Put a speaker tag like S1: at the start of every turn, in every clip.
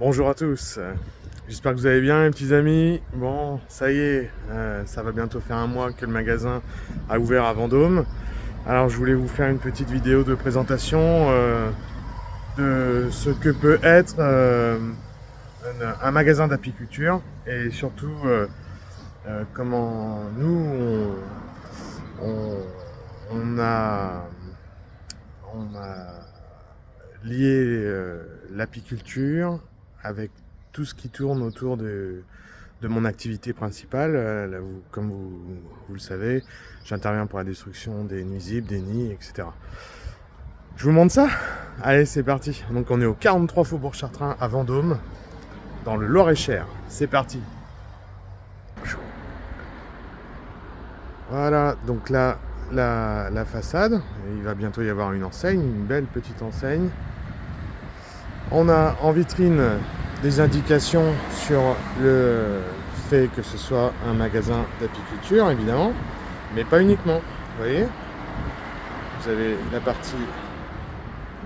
S1: Bonjour à tous, j'espère que vous allez bien les petits amis. Bon, ça y est, ça va bientôt faire un mois que le magasin a ouvert à Vendôme. Alors je voulais vous faire une petite vidéo de présentation de ce que peut être un magasin d'apiculture et surtout comment nous on- on a, on a lié l'apiculture avec tout ce qui tourne autour de mon activité principale. Là, comme vous le savez, j'interviens pour la destruction des nuisibles, des nids, etc. Je vous montre ça. Allez, c'est parti. Donc on est au 43 Faubourg Chartrain à Vendôme, dans le Loir-et-Cher. C'est parti. Voilà, donc là, la façade. Il va bientôt y avoir une enseigne, une belle petite enseigne. On a en vitrine des indications sur le fait que ce soit un magasin d'apiculture, évidemment, mais pas uniquement. Vous voyez, vous avez la partie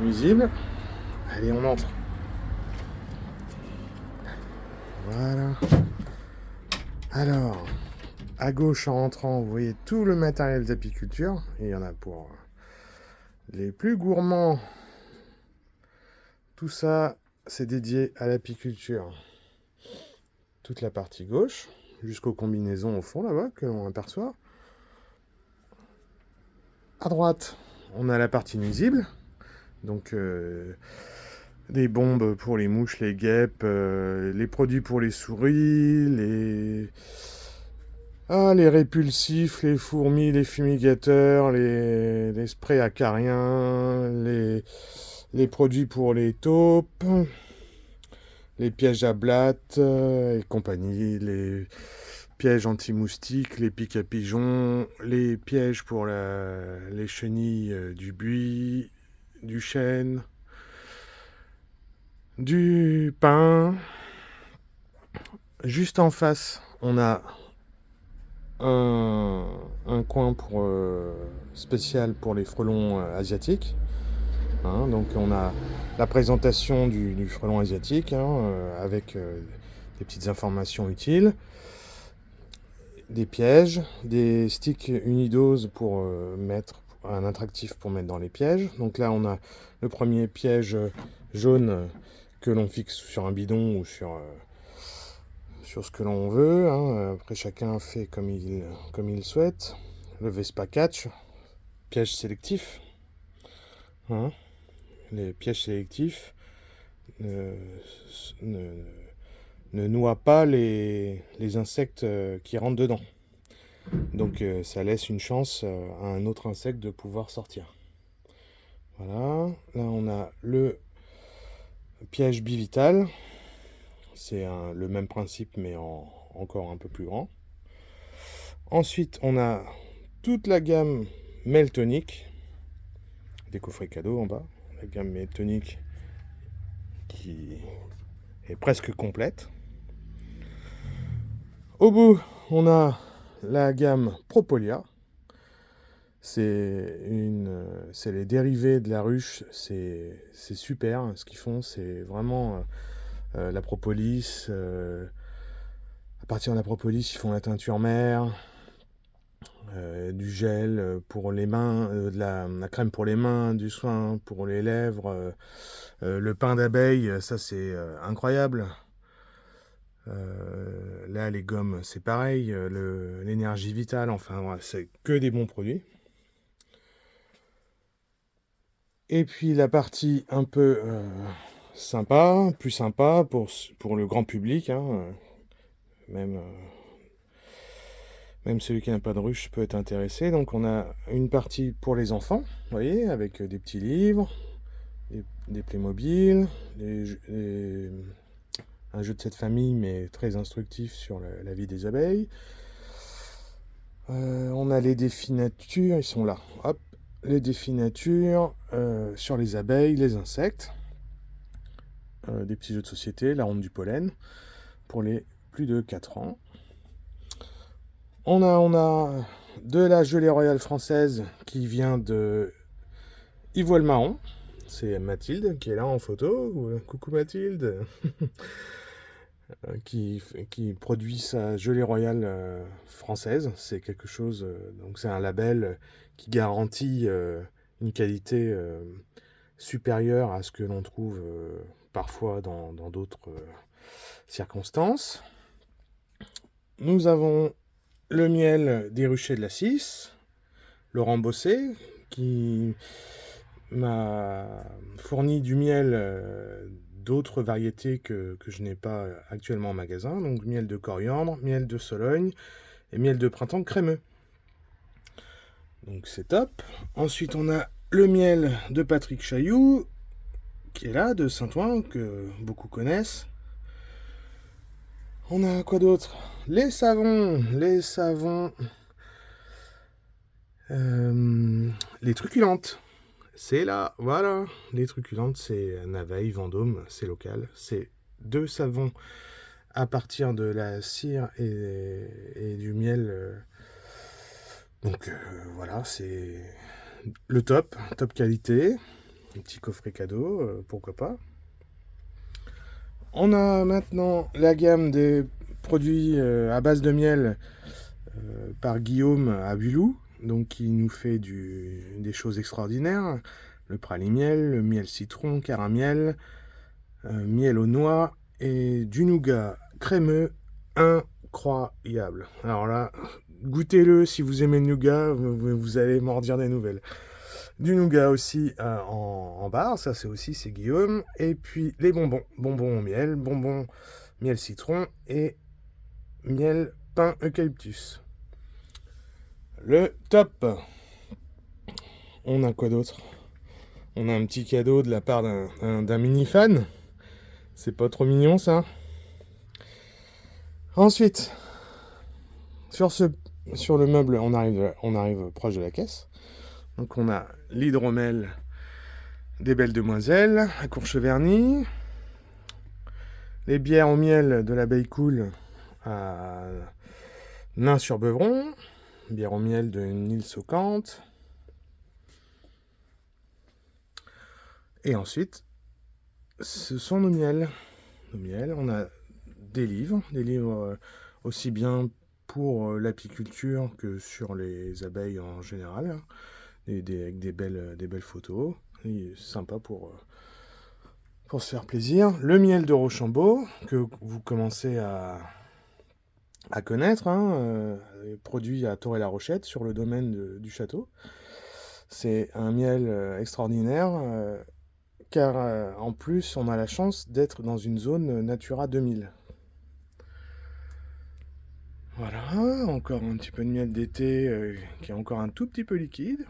S1: nuisible. Allez, on entre. Voilà. Alors, à gauche en rentrant, vous voyez tout le matériel d'apiculture. Il y en a pour les plus gourmands. Tout ça, c'est dédié à l'apiculture. Toute la partie gauche, jusqu'aux combinaisons au fond là-bas que l'on aperçoit. À droite, on a la partie nuisible. Donc des bombes pour les mouches, les guêpes, les produits pour les souris, les répulsifs, les fourmis, les fumigateurs, les sprays acariens, les produits pour les taupes, les pièges à blattes et compagnie, les pièges anti-moustiques, les pics à pigeons, les pièges pour les chenilles du buis, du chêne, du pain. Juste en face, on a un coin spécial pour les frelons asiatiques. Hein, donc on a la présentation du frelon asiatique avec des petites informations utiles, des pièges, des sticks unidoses pour mettre un attractif pour mettre dans les pièges. Donc là on a le premier piège jaune que l'on fixe sur un bidon ou sur ce que l'on veut. Hein. Après, chacun fait comme il souhaite. Le Vespa Catch, piège sélectif. Hein. Les pièges sélectifs ne, ne, ne noient pas les insectes qui rentrent dedans. Donc, ça laisse une chance à un autre insecte de pouvoir sortir. Voilà. Là, on a le piège bivital. C'est le même principe, mais encore un peu plus grand. Ensuite, on a toute la gamme Meltonic, des coffrets cadeaux en bas. La gamme Meltonic qui est presque complète. Au bout, on a la gamme Propolia. C'est les dérivés de la ruche. C'est super. Ce qu'ils font, c'est vraiment la propolis. À partir de la propolis, ils font la teinture mère. Du gel pour les mains, de la crème pour les mains, du soin pour les lèvres, le pain d'abeille, ça c'est incroyable. Là, les gommes, c'est pareil, l'énergie vitale, enfin, voilà, c'est que des bons produits. Et puis la partie un peu sympa, plus sympa pour le grand public, hein, même Même celui qui n'a pas de ruche peut être intéressé. Donc on a une partie pour les enfants, vous voyez, avec des petits livres, des Playmobil, un jeu de cette famille, mais très instructif sur la vie des abeilles. On a les défis nature, ils sont là. Hop, les défis nature sur les abeilles, les insectes. Des petits jeux de société, la ronde du pollen, pour les plus de 4 ans. On a de la gelée royale française qui vient de Ivoile Marron. c'est Mathilde qui est là en photo. Coucou Mathilde. Qui produit sa gelée royale française. C'est quelque chose, donc c'est un label qui garantit une qualité supérieure à ce que l'on trouve parfois dans d'autres circonstances. Nous avons le miel des ruchers de la Cisse, Laurent Bossé, qui m'a fourni du miel d'autres variétés que je n'ai pas actuellement en magasin, donc miel de coriandre, miel de Sologne et miel de printemps crémeux. Donc c'est top. Ensuite on a le miel de Patrick Chailloux, qui est là, de Saint-Ouen, que beaucoup connaissent. On a quoi d'autre? Les savons, les truculentes. C'est là, voilà, les truculentes, c'est Naveil, Vendôme, c'est local. C'est 2 savons à partir de la cire et du miel. Donc voilà, c'est le top qualité. Un petit coffret cadeau, pourquoi pas. On a maintenant la gamme des produits à base de miel par Guillaume à Bulou, donc qui nous fait des choses extraordinaires. Le pralimiel, le miel citron, caramel, miel aux noix et du nougat crémeux incroyable. Alors là, goûtez-le si vous aimez le nougat, vous allez m'en redire des nouvelles. Du nougat aussi en barre, ça c'est Guillaume. Et puis les bonbons au miel, bonbons miel citron et miel pain eucalyptus. Le top. On a quoi d'autre? On a un petit cadeau de la part d'un mini fan. C'est pas trop mignon ça. Ensuite, sur le meuble, on arrive proche de la caisse. Donc on a l'hydromel des Belles Demoiselles à Courcheverny, les bières au miel de l'abeille cool à Nain-sur-Beuvron, bière au miel de Nils Ocante. Et ensuite, ce sont nos miels. On a des livres aussi bien pour l'apiculture que sur les abeilles en général, avec des belles photos. C'est sympa pour se faire plaisir. Le miel de Rochambeau, que vous commencez à connaître, produit à Torre-la-Rochette, sur le domaine du château. C'est un miel extraordinaire, car en plus, on a la chance d'être dans une zone Natura 2000. Voilà, encore un petit peu de miel d'été qui est encore un tout petit peu liquide.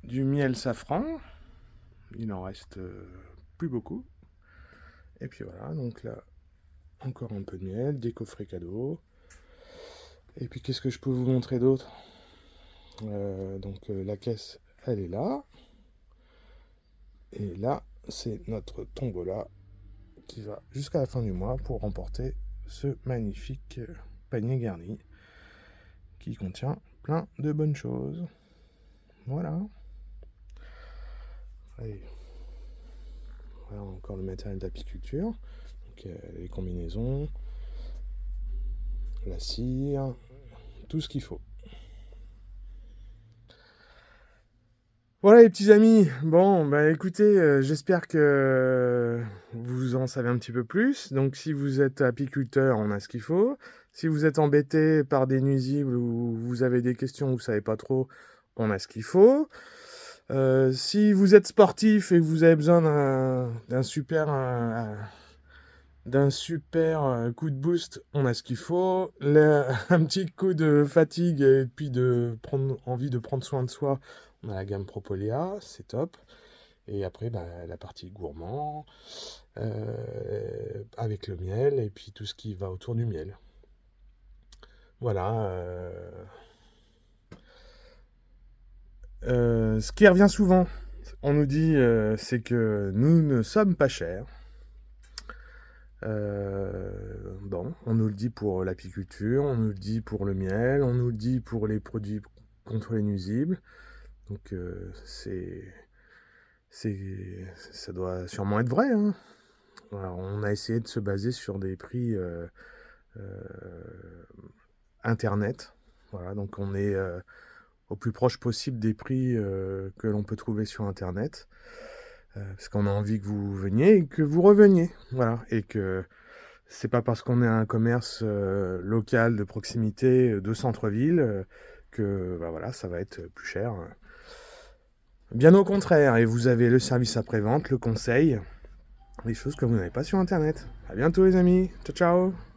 S1: Du miel safran, il en reste plus beaucoup. Et puis voilà, donc là, encore un peu de miel, des coffrets cadeaux. Et puis qu'est-ce que je peux vous montrer d'autre? Donc la caisse, elle est là. Et là, c'est notre tombola qui va jusqu'à la fin du mois pour remporter ce magnifique panier garni qui contient plein de bonnes choses. Voilà. Et voilà encore le matériel d'apiculture. Donc, les combinaisons, la cire, tout ce qu'il faut. Voilà les petits amis, bon bah écoutez, j'espère que vous en savez un petit peu plus. Donc si vous êtes apiculteur, on a ce qu'il faut. Si vous êtes embêté par des nuisibles ou vous avez des questions, vous savez pas trop, on a ce qu'il faut. Si vous êtes sportif et que vous avez besoin d'un super coup de boost, on a ce qu'il faut. Un petit coup de fatigue et puis envie de prendre soin de soi, on a la gamme Propoléa, c'est top. Et après, la partie gourmand, avec le miel et puis tout ce qui va autour du miel. Voilà. Ce qui revient souvent, on nous dit, c'est que nous ne sommes pas chers. Bon, on nous le dit pour l'apiculture, on nous le dit pour le miel, on nous le dit pour les produits contre les nuisibles. Donc ça doit sûrement être vrai, hein. Alors, on a essayé de se baser sur des prix internet. Voilà, donc on est au plus proche possible des prix que l'on peut trouver sur internet. Parce qu'on a envie que vous veniez et que vous reveniez. Voilà, et que c'est pas parce qu'on est un commerce local de proximité de centre-ville que bah voilà, ça va être plus cher. Bien au contraire, et vous avez le service après-vente, le conseil, des choses que vous n'avez pas sur internet. À bientôt les amis, ciao ciao.